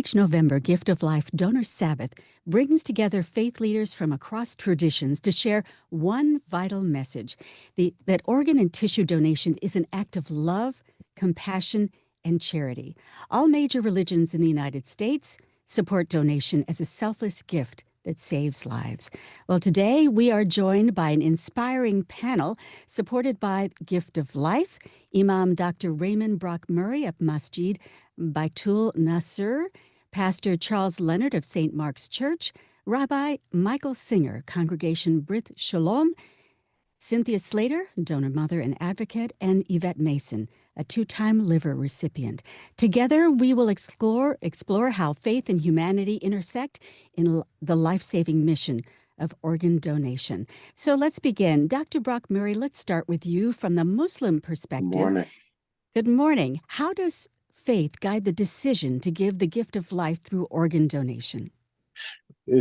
Each November, Gift of Life Donor Sabbath brings together faith leaders from across traditions to share one vital message, that organ and tissue donation is an act of love, compassion, and charity. All major religions in the United States support donation as a selfless gift that saves lives. Well, today we are joined by an inspiring panel supported by Gift of Life, Imam Dr. Raymond Brock Murray of Masjid, Baitul Nasr, Pastor Charles Leonard of St. Mark's Church, Rabbi Michael Singer, Congregation Brith Sholom, Cynthia Slater, donor mother and advocate, and Yvette Mason, a two-time liver recipient. Together, we will explore how faith and humanity intersect in the life-saving mission of organ donation. So let's begin. Dr. Brock Murray, let's start with you from the Muslim perspective. Good morning. Good morning. How does faith guide the decision to give the gift of life through organ donation?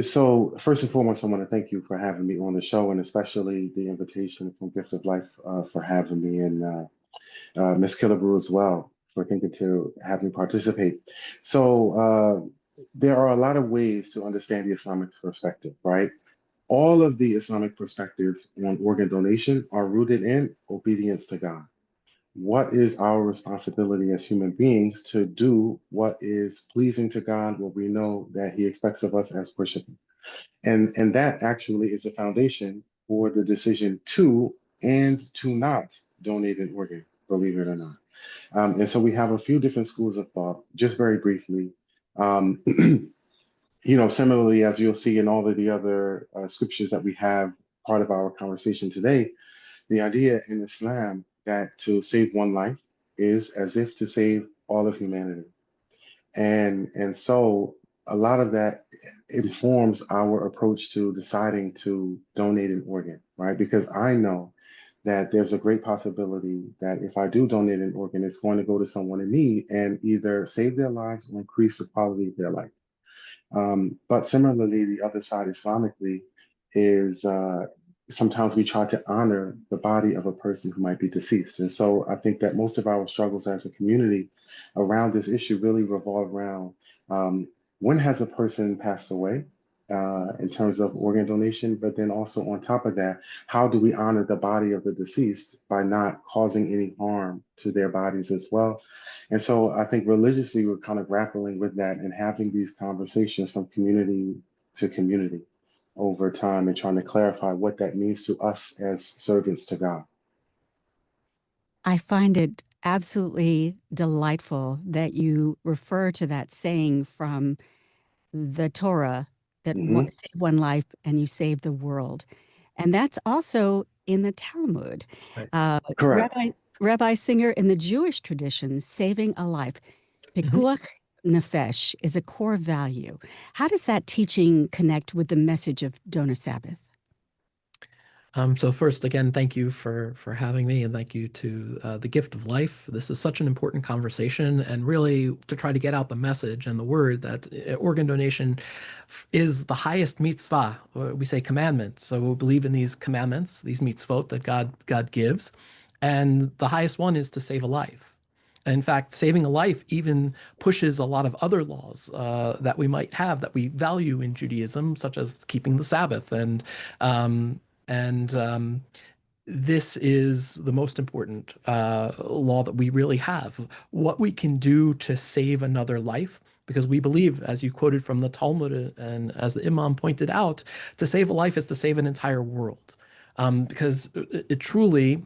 So first and foremost, I want to thank you for having me on the show, and especially the invitation from Gift of Life for having me, and Ms. Killebrew as well for thinking to have me participate. So there are a lot of ways to understand the Islamic perspective, right? All of the Islamic perspectives on organ donation are rooted in obedience to God. What is our responsibility as human beings to do what is pleasing to God, what we know that He expects of us as worshipers? And that actually is the foundation for the decision to and to not donate an organ, believe it or not. And so we have a few different schools of thought, just very briefly. Um, Similarly, as you'll see in all of the other scriptures that we have part of our conversation today, the idea in Islam that to save one life is as if to save all of humanity. And so a lot of that informs our approach to deciding to donate an organ, right? Because I know that there's a great possibility that if I do donate an organ, it's going to go to someone in need and either save their lives or increase the quality of their life. But similarly, the other side Islamically is sometimes we try to honor the body of a person who might be deceased. And so I think that most of our struggles as a community around this issue really revolve around when has a person passed away in terms of organ donation, but then also on top of that, how do we honor the body of the deceased by not causing any harm to their bodies as well? And so I think religiously we're kind of grappling with that and having these conversations from community to community over time and trying to clarify what that means to us as servants to God. I find it absolutely delightful that you refer to that saying from the Torah that save one life and you save the world. And that's also in the Talmud. Right. Correct. Rabbi Singer, in the Jewish tradition, saving a life, pikuach nefesh, is a core value. How does that teaching connect with the message of Donor Sabbath? So first, again, thank you for having me, and thank you to the Gift of Life. This is such an important conversation, and really to try to get out the message and the word that organ donation is the highest mitzvah. We say commandment, so we believe in these commandments, these mitzvot that God gives, and the highest one is to save a life. In fact, saving a life even pushes a lot of other laws that we might have that we value in Judaism, such as keeping the Sabbath and this is the most important law that we really have. What we can do to save another life, because we believe, as you quoted from the Talmud and as the Imam pointed out, to save a life is to save an entire world. Because it truly,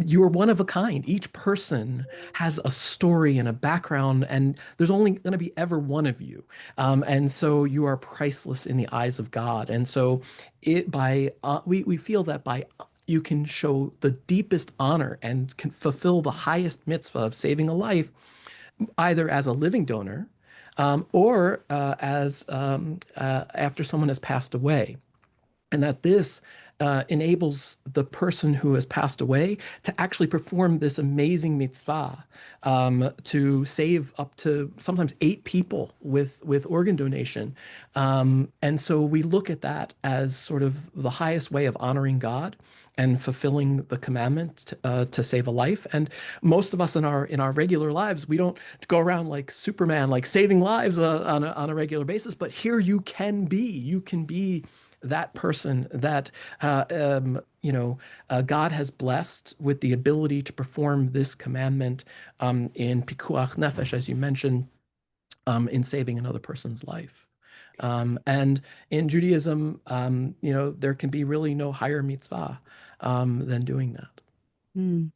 you are one of a kind. Each person has a story and a background, and there's only going to be ever one of you. And so you are priceless in the eyes of God. And so we feel that by you can show the deepest honor and can fulfill the highest mitzvah of saving a life, either as a living donor or as after someone has passed away. And that this enables the person who has passed away to actually perform this amazing mitzvah to save up to sometimes 8 people with organ donation. And so we look at that as sort of the highest way of honoring God and fulfilling the commandment to save a life. And most of us in our regular lives, we don't go around like Superman, like saving lives on a regular basis. But here you can be that person that God has blessed with the ability to perform this commandment in pikuach nefesh, as you mentioned, in saving another person's life. And in Judaism, there can be really no higher mitzvah than doing that. Mm.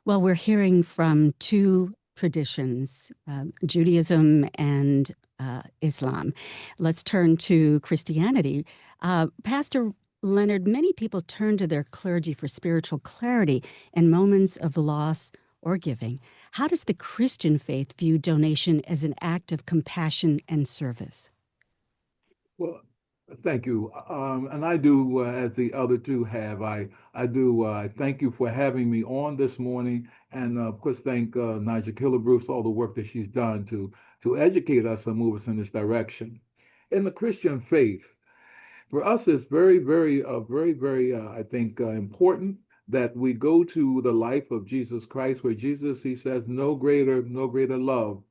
Well, we're hearing from two traditions, Judaism and Islam. Let's turn to Christianity. Pastor Leonard, many people turn to their clergy for spiritual clarity in moments of loss or giving. How does the Christian faith view donation as an act of compassion and service? Well, thank you. And I do, as the other two have, I do thank you for having me on this morning. And of course, thank Nigel Killebrew for all the work that she's done to educate us and move us in this direction. In the Christian faith, for us, it's very, I think, important that we go to the life of Jesus Christ, where Jesus, he says, no greater love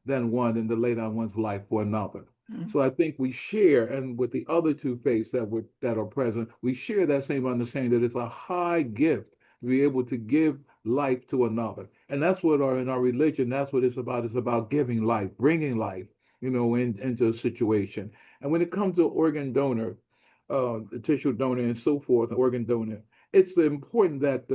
than one in to lay down one's life for another. So I think we share, and with the other two faiths that are present, we share that same understanding that it's a high gift to be able to give life to another. And that's what in our religion, that's what it's about. It's about giving life, bringing life, into a situation. And when it comes to organ donor, the tissue donor and so forth, organ donor, it's important that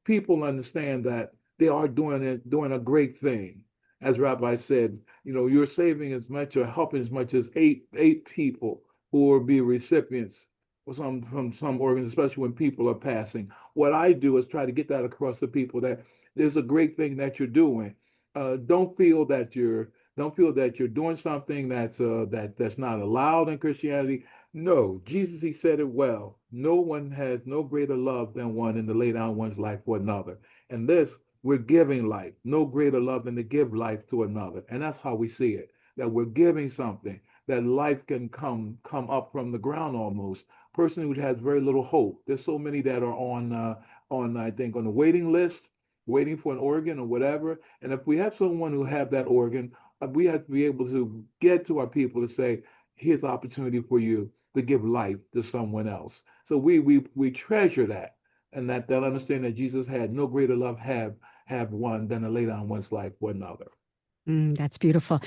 people understand that they are doing a great thing. As Rabbi said, you're saving as much or helping as much as eight people who will be recipients from some organs, especially when people are passing. What I do is try to get that across to people that there's a great thing that you're doing. Don't feel that you're doing something that's not allowed in Christianity. No, Jesus, he said it well. No one has no greater love than one in to lay down one's life for another. And this, we're giving life. No greater love than to give life to another. And that's how we see it, that we're giving something, that life can come up from the ground almost. Person who has very little hope. There's so many that are on I think on the waiting list, waiting for an organ or whatever. And if we have someone who have that organ, we have to be able to get to our people to say, here's an opportunity for you to give life to someone else. So we treasure that, and that understand that Jesus had no greater love have one than to lay down one's life for another. That's beautiful.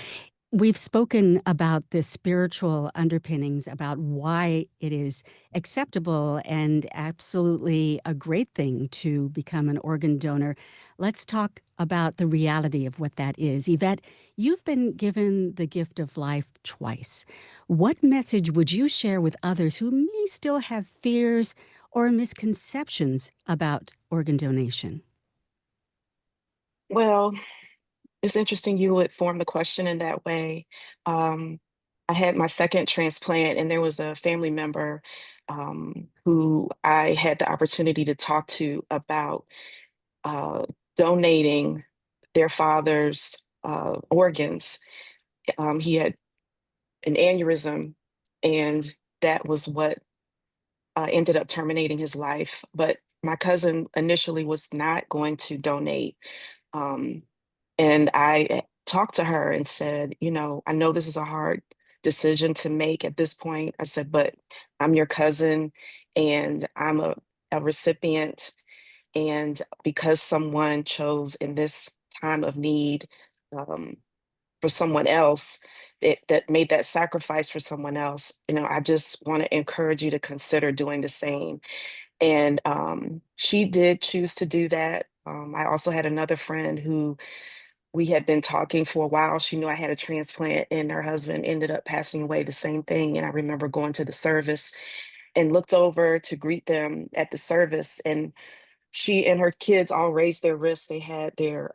We've spoken about the spiritual underpinnings, about why it is acceptable and absolutely a great thing to become an organ donor. Let's talk about the reality of what that is. Yvette, you've been given the gift of life twice. What message would you share with others who may still have fears or misconceptions about organ donation? Well, it's interesting you would form the question in that way. I had my second transplant, and there was a family member who I had the opportunity to talk to about donating their father's organs. He had an aneurysm, and that was what ended up terminating his life. But my cousin initially was not going to donate. And I talked to her and said, I know this is a hard decision to make at this point. I said, but I'm your cousin and I'm a recipient. And because someone chose in this time of need for someone else, that made that sacrifice for someone else, I just want to encourage you to consider doing the same. And she did choose to do that. I also had another friend who we had been talking for a while. She knew I had a transplant, and her husband ended up passing away the same thing. And I remember going to the service and looked over to greet them at the service, and she and her kids all raised their wrists. They had their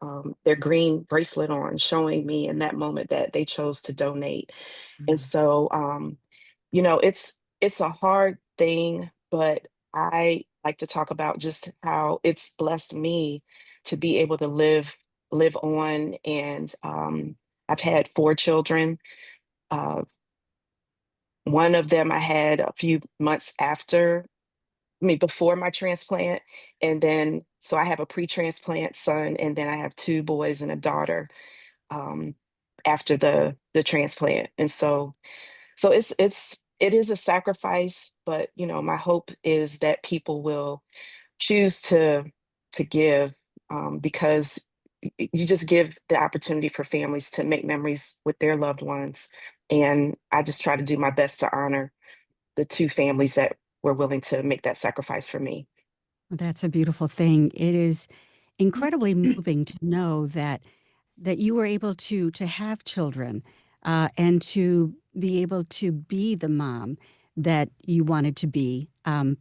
green bracelet on, showing me in that moment that they chose to donate. And so, it's a hard thing, but I like to talk about just how it's blessed me to be able to live on. And I've had 4 children. Uh, one of them I had a few months after before my transplant. And then, so I have a pre-transplant son, and then I have 2 boys and a daughter um, after the transplant. And so it is a sacrifice, but my hope is that people will choose to give, because you just give the opportunity for families to make memories with their loved ones. And I just try to do my best to honor the 2 families that were willing to make that sacrifice for me. That's a beautiful thing. It is incredibly moving to know that you were able to have children, and to be able to be the mom that you wanted to be,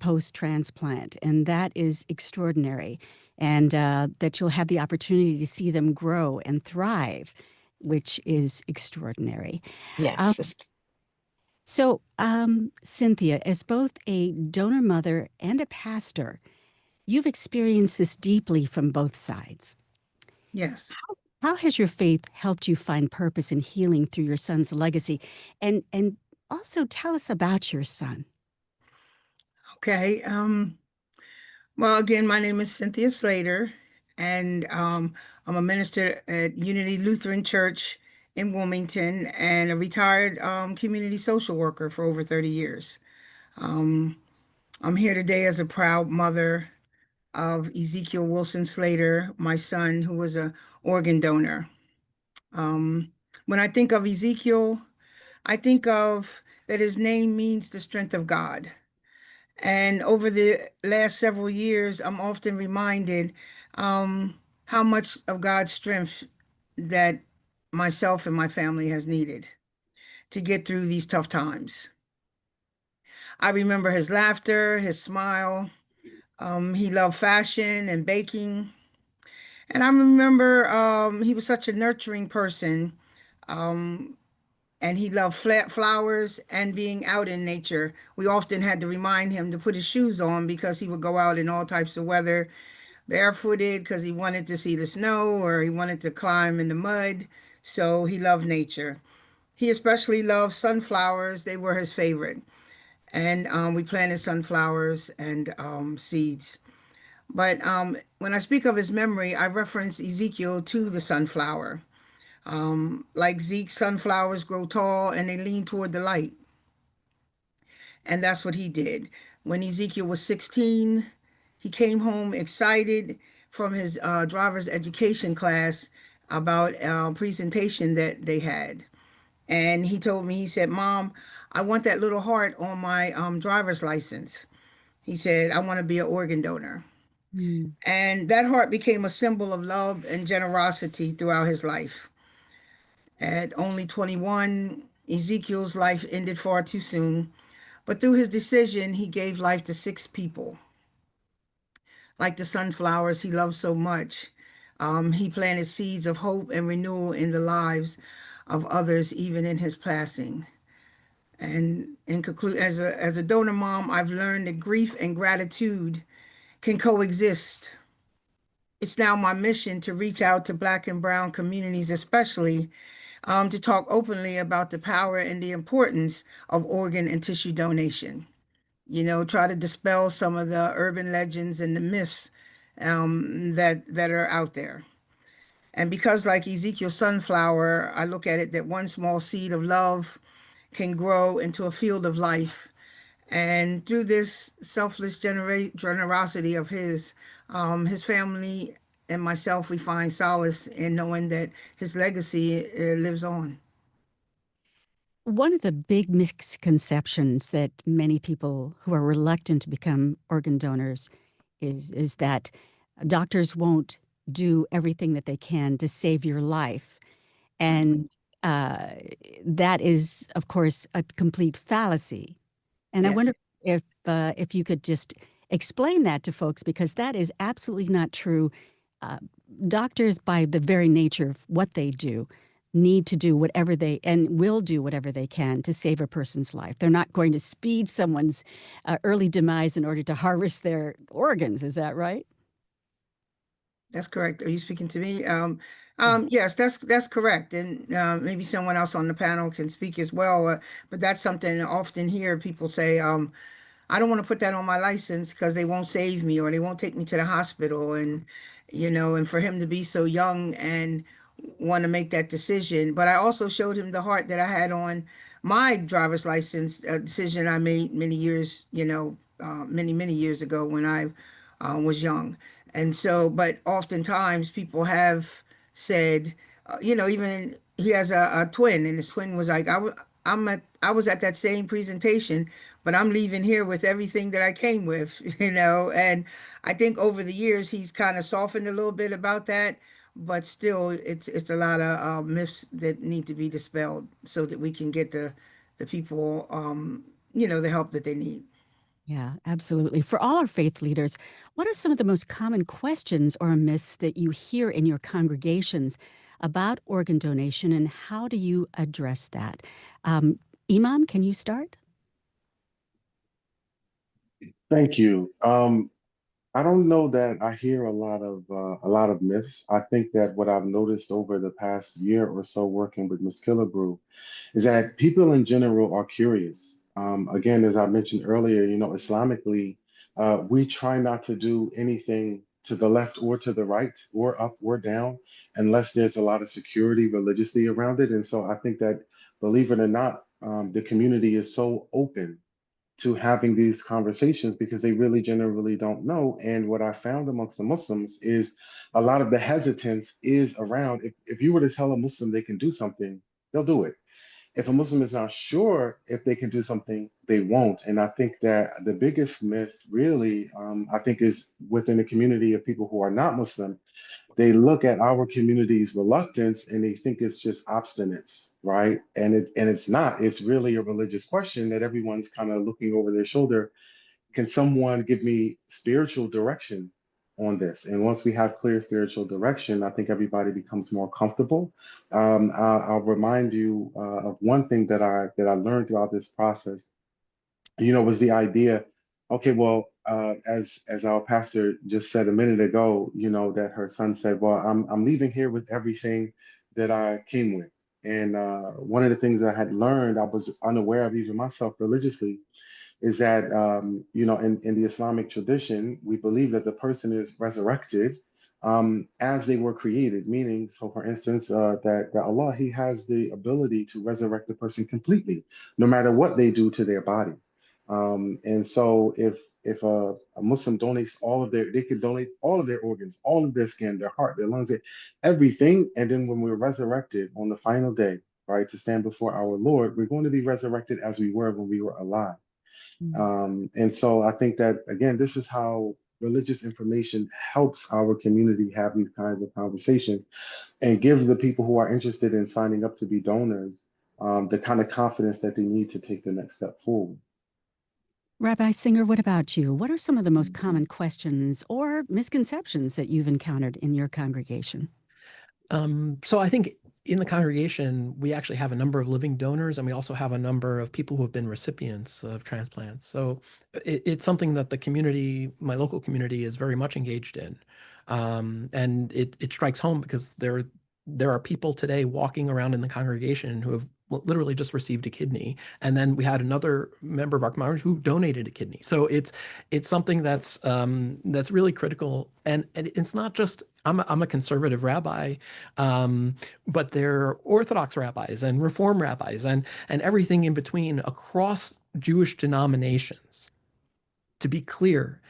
post transplant, and that is extraordinary. And that you'll have the opportunity to see them grow and thrive, which is extraordinary. Um, Yes. Cynthia, as both a donor mother and a pastor, you've experienced this deeply from both sides. Yes. How has your faith helped you find purpose and healing through your son's legacy? And also tell us about your son. Okay. Well, again, my name is Cynthia Slater, and I'm a minister at Unity Lutheran Church in Wilmington and a retired community social worker for over 30 years. Um, I'm here today as a proud mother of Ezekiel Wilson Slater, my son, who was an organ donor. When I think of Ezekiel, I think of that his name means the strength of God. And over the last several years, I'm often reminded how much of God's strength that myself and my family has needed to get through these tough times. I remember his laughter, his smile. He loved fashion and baking. And I remember he was such a nurturing person. Um, and he loved flowers and being out in nature. We often had to remind him to put his shoes on because he would go out in all types of weather, barefooted because he wanted to see the snow or he wanted to climb in the mud. So he loved nature. He especially loved sunflowers. They were his favorite. And we planted sunflowers and seeds. But when I speak of his memory, I reference Ezekiel to the sunflower. Like Zeke, sunflowers grow tall and they lean toward the light. And that's what he did. When Ezekiel was 16, he came home excited from his driver's education class about a presentation that they had. And he told me, he said, "Mom, I want that little heart on my driver's license." He said, "I want to be an organ donor." Mm. And that heart became a symbol of love and generosity throughout his life. At only 21, Ezekiel's life ended far too soon, but through his decision, he gave life to 6 people. Like the sunflowers he loved so much, he planted seeds of hope and renewal in the lives of others, even in his passing. And in conclude, as a donor mom, I've learned that grief and gratitude can coexist. It's now my mission to reach out to Black and Brown communities, especially to talk openly about the power and the importance of organ and tissue donation. Try to dispel some of the urban legends and the myths that are out there. And because, like Ezekiel sunflower, I look at it that one small seed of love can grow into a field of life. And through this selfless generosity of his family and myself, we find solace in knowing that his legacy lives on. One of the big misconceptions that many people who are reluctant to become organ donors is that doctors won't do everything that they can to save your life. And that is, of course, a complete fallacy. And I Yes. wonder if you could just explain that to folks, because that is absolutely not true. Doctors, by the very nature of what they do, need to do whatever they and will do whatever they can to save a person's life. They're not going to speed someone's early demise in order to harvest their organs. Is that right? That's correct. Are you speaking to me? Yes, that's correct. And maybe someone else on the panel can speak as well. But that's something I often hear people say, I don't want to put that on my license because they won't save me or they won't take me to the hospital. And, and for him to be so young and want to make that decision. But I also showed him the heart that I had on my driver's license, a decision I made many years, many years ago when I was young. And so, but oftentimes people have said, even he has a twin, and his twin was like, I was at that same presentation, but I'm leaving here with everything that I came with, and I think over the years he's kind of softened a little bit about that, but still it's a lot of myths that need to be dispelled so that we can get the people, the help that they need. Yeah, absolutely. For all our faith leaders, what are some of the most common questions or myths that you hear in your congregations about organ donation, and how do you address that? Imam, can you start? Thank you. I don't know that I hear a lot of myths. I think that what I've noticed over the past year or so working with Ms. Killebrew is that people in general are curious. Again, as I mentioned earlier, Islamically, we try not to do anything to the left or to the right or up or down unless there's a lot of security religiously around it. And so I think that, believe it or not, the community is so open to having these conversations because they really generally don't know. And what I found amongst the Muslims is a lot of the hesitance is around if you were to tell a Muslim they can do something, they'll do it. If a Muslim is not sure if they can do something, they won't. And I think that the biggest myth really, I think, is within the community of people who are not Muslim. They look at our community's reluctance and they think it's just obstinance, right? And it's not. It's really a religious question that everyone's kind of looking over their shoulder. Can someone give me spiritual direction on this? And once we have clear spiritual direction, I think everybody becomes more comfortable. I'll remind you of one thing that I learned throughout this process. Was the idea, okay, well, as our pastor just said a minute ago, that her son said, well, I'm leaving here with everything that I came with. And one of the things I had learned, I was unaware of even myself religiously, is that in the Islamic tradition, we believe that the person is resurrected as they were created, meaning, so for instance, that Allah, He has the ability to resurrect the person completely, no matter what they do to their body. And so if a Muslim donates they could donate all of their organs, all of their skin, their heart, their lungs, everything. And then when we're resurrected on the final day, right, to stand before our Lord, we're going to be resurrected as we were when we were alive. And so I think that, again, this is how religious information helps our community have these kinds of conversations and give the people who are interested in signing up to be donors the kind of confidence that they need to take the next step forward. Rabbi Singer, what about you? What are some of the most common questions or misconceptions that you've encountered in your congregation? So I think in the congregation, we actually have a number of living donors, and we also have a number of people who have been recipients of transplants. So it's something that the community, my local community, is very much engaged in. And it strikes home because there are people today walking around in the congregation who have literally just received a kidney, and then we had another member of our community who donated a kidney. So it's something that's really critical, and it's not just I'm a conservative rabbi, but they're Orthodox rabbis and Reform rabbis and everything in between across Jewish denominations. To be clear,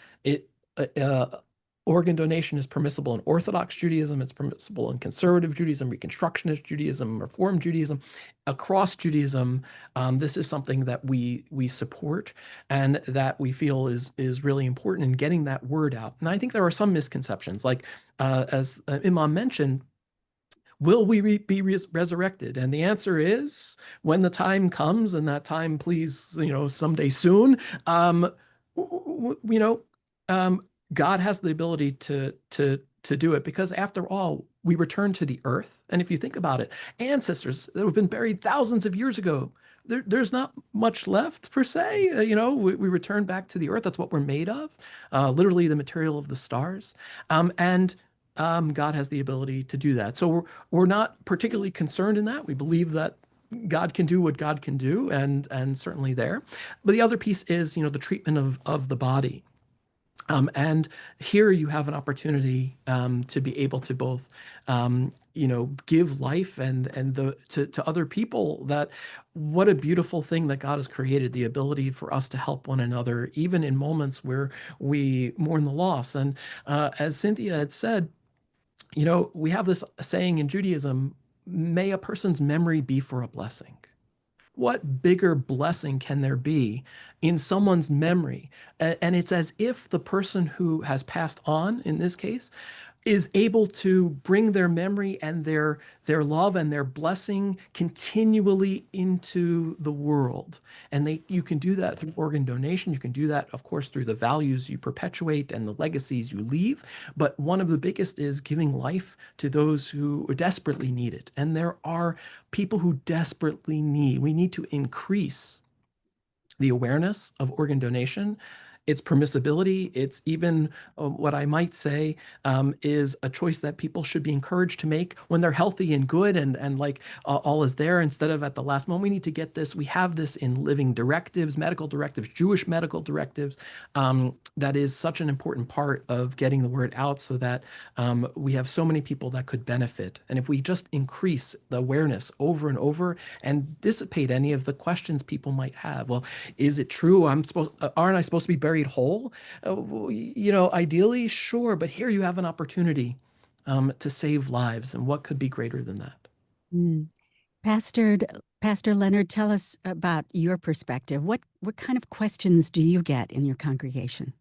organ donation is permissible in Orthodox Judaism, it's permissible in Conservative Judaism, Reconstructionist Judaism, Reform Judaism. Across Judaism, this is something that we support and that we feel is really important in getting that word out. And I think there are some misconceptions, like as Imam mentioned, will we be resurrected? And the answer is, when the time comes, and that time, please, someday soon, God has the ability to do it, because after all, we return to the earth. And if you think about it, ancestors that have been buried thousands of years ago, there's not much left per se. We return back to the earth. That's what we're made of, literally the material of the stars. And God has the ability to do that. So we're not particularly concerned in that. We believe that God can do what God can do, and certainly there. But the other piece is, the treatment of the body. And here you have an opportunity to be able to both, give life and to other people. That what a beautiful thing that God has created, the ability for us to help one another, even in moments where we mourn the loss. And as Cynthia had said, we have this saying in Judaism: may a person's memory be for a blessing. What bigger blessing can there be in someone's memory? And it's as if the person who has passed on, in this case, is able to bring their memory and their love and their blessing continually into the world. And you can do that through organ donation. You can do that, of course, through the values you perpetuate and the legacies you leave. But one of the biggest is giving life to those who desperately need it. And there are people who desperately need. We need to increase the awareness of organ donation, its permissibility. It's even what I might say is a choice that people should be encouraged to make when they're healthy and good and like all is there, instead of at the last moment. We need to get this. We have this in living directives, medical directives, Jewish medical directives. That is such an important part of getting the word out, so that we have so many people that could benefit. And if we just increase the awareness over and over and dissipate any of the questions people might have. Well, is it true? Aren't I supposed to be buried whole? Ideally, sure. But here you have an opportunity to save lives. And what could be greater than that? Mm. Pastor Leonard, tell us about your perspective. What kind of questions do you get in your congregation?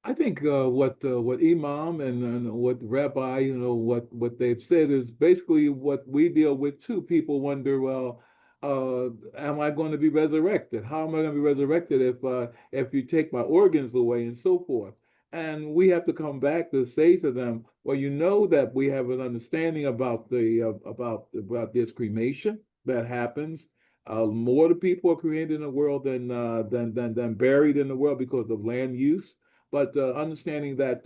I think what Imam and what Rabbi, what they've said is basically what we deal with too. People wonder, well, am I going to be resurrected? How am I going to be resurrected if you take my organs away and so forth? And we have to come back to say to them, well, that we have an understanding about about this cremation that happens. More the people are created in the world than buried in the world because of land use. But understanding that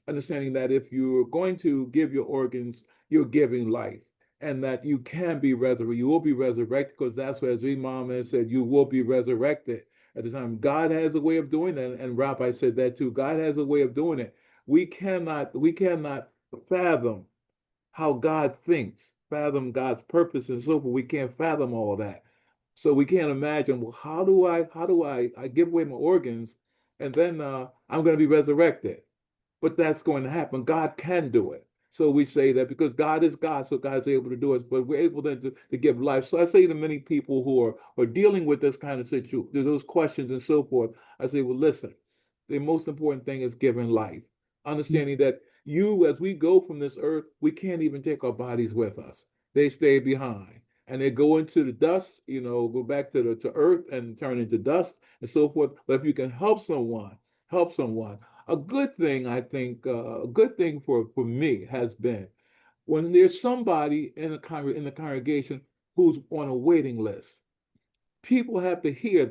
if you're going to give your organs, you're giving life, and that you can be resurrected. You will be resurrected, because that's what, as Imam has said, you will be resurrected at the time. God has a way of doing that, and Rabbi said that too. God has a way of doing it. We cannot fathom how God thinks, fathom God's purpose and so forth. We can't fathom all that. So we can't imagine, well, how do I give away my organs, and then I'm going to be resurrected? But that's going to happen. God can do it. So we say that because God is God, so God's able to do it, but we're able then to give life. So I say to many people who are dealing with this kind of situation, those questions and so forth, I say, well, listen, the most important thing is giving life. Understanding that as we go from this earth, we can't even take our bodies with us. They stay behind. And they go into the dust, go back to earth and turn into dust and so forth. But if you can help someone. A good thing, I think, a good thing for me has been when there's somebody in the congregation who's on a waiting list. People have to hear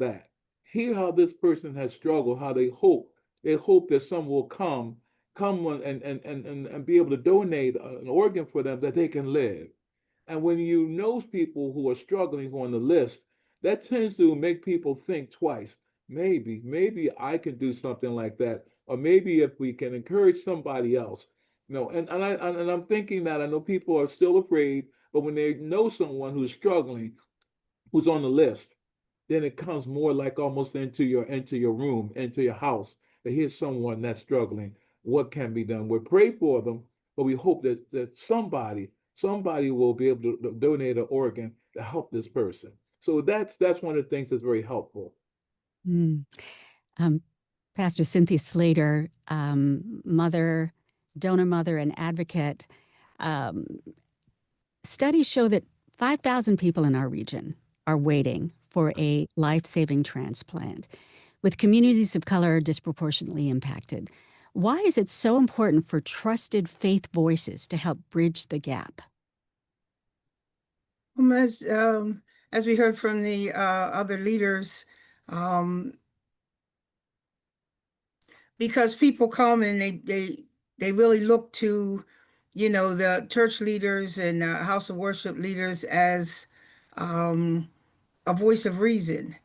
how this person has struggled, how they hope that someone will come and be able to donate an organ for them that they can live. And when you know people who are struggling, who are on the list, that tends to make people think twice. Maybe I can do something like that, or maybe if we can encourage somebody else. I'm thinking that I know people are still afraid, but when they know someone who's struggling, who's on the list, then it comes more like almost into your room, into your house. That here's someone that's struggling. What can be done? We pray for them, but we hope that somebody will be able to donate an organ to help this person. So that's one of the things that's very helpful. Mm. Pastor Cynthia Slater, donor mother and advocate. Studies show that 5,000 people in our region are waiting for a life-saving transplant, with communities of color disproportionately impacted. Why is it so important for trusted faith voices to help bridge the gap? As we heard from the other leaders, because people come and they really look to the church leaders and house of worship leaders as a voice of reason.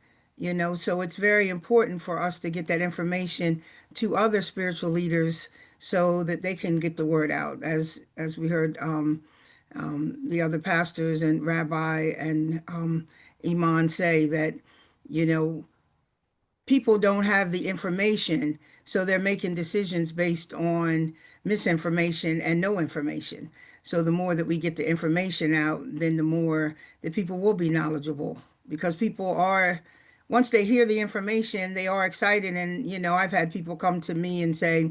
So it's very important for us to get that information to other spiritual leaders so that they can get the word out, as we heard the other pastors and Rabbi and Imam say that you know people don't have the information, so they're making decisions based on misinformation and no information. So the more that we get the information out, then the more that people will be knowledgeable, because people are, once they hear the information, they are excited. And I've had people come to me and say,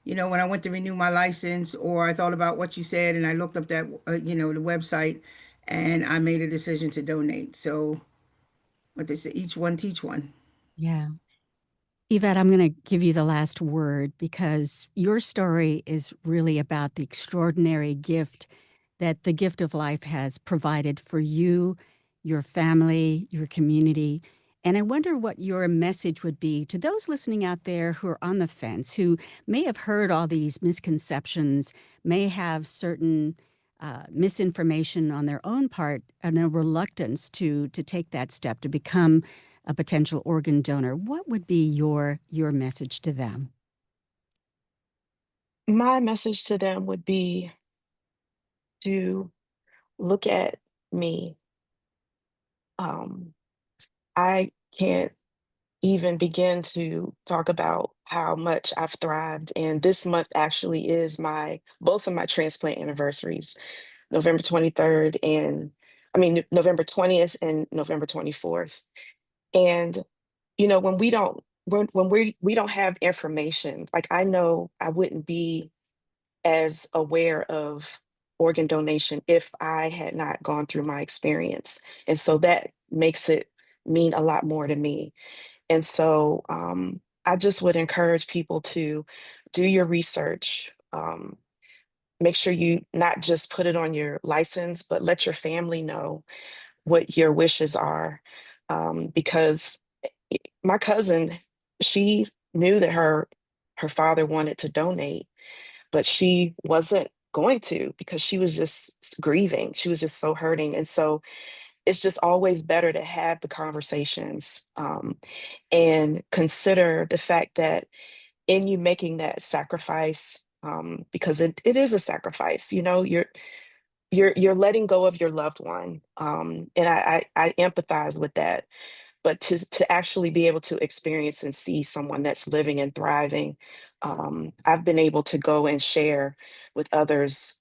when I went to renew my license, or I thought about what you said and I looked up that the website, and I made a decision to donate. So what they say, each one teach one. Yeah. Yvette, I'm going to give you the last word, because your story is really about the extraordinary gift that the gift of life has provided for you, your family, your community. And I wonder what your message would be to those listening out there who are on the fence, who may have heard all these misconceptions, may have certain misinformation on their own part, and a reluctance to take that step to become a potential organ donor. What would be your message to them? My message to them would be to look at me. I can't even begin to talk about how much I've thrived. And this month actually is both of my transplant anniversaries, November 23rd and November 20th and November 24th. And, when we don't have information, like, I know I wouldn't be as aware of organ donation if I had not gone through my experience. And so that makes it mean a lot more to me. And so I just would encourage people to do your research. Make sure you not just put it on your license, but let your family know what your wishes are. Because my cousin, she knew that her father wanted to donate, but she wasn't going to, because she was just grieving. She was just so hurting. And so it's just always better to have the conversations, and consider the fact that in you making that sacrifice, because it is a sacrifice, you're letting go of your loved one. And I empathize with that. But to actually be able to experience and see someone that's living and thriving, I've been able to go and share with others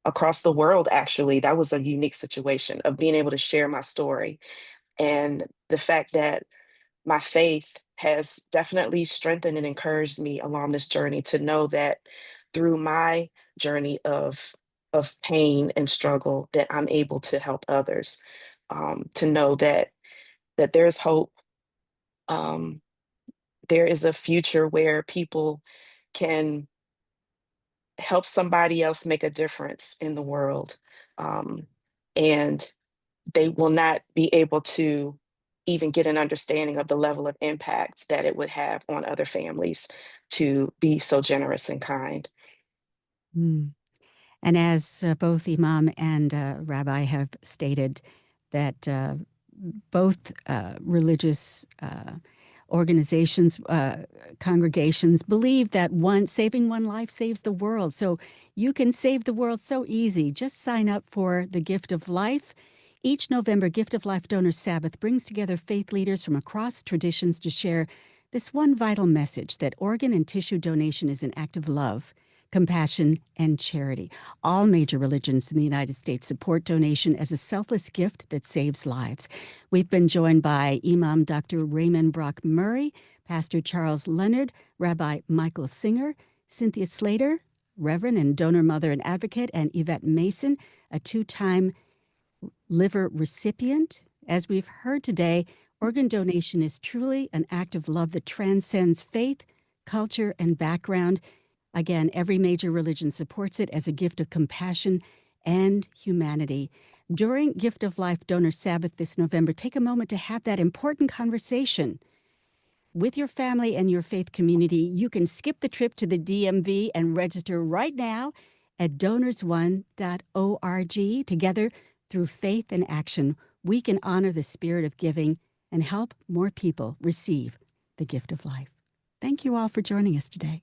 across the world. Actually, that was a unique situation of being able to share my story, and the fact that my faith has definitely strengthened and encouraged me along this journey, to know that through my journey of pain and struggle, that I'm able to help others, to know that there's hope. Um, there is a future where people can help somebody else make a difference in the world. Um, and they will not be able to even get an understanding of the level of impact that it would have on other families to be so generous and kind. Mm. And as both Imam and Rabbi have stated, that both religious organizations, congregations believe that saving one life saves the world. So you can save the world so easy. Just sign up for the Gift of Life. Each November, Gift of Life Donor Sabbath brings together faith leaders from across traditions to share this one vital message, that organ and tissue donation is an act of love, compassion, and charity. All major religions in the United States support donation as a selfless gift that saves lives. We've been joined by Imam Dr. Raymond Brock Murray, Pastor Charles Leonard, Rabbi Michael Singer, Cynthia Slater, Reverend and donor mother and advocate, and Yvette Mason, a two-time liver recipient. As we've heard today, organ donation is truly an act of love that transcends faith, culture, and background. Again, every major religion supports it as a gift of compassion and humanity. During Gift of Life Donor Sabbath this November, take a moment to have that important conversation with your family and your faith community. You can skip the trip to the DMV and register right now at donorsone.org. Together, through faith and action, we can honor the spirit of giving and help more people receive the gift of life. Thank you all for joining us today.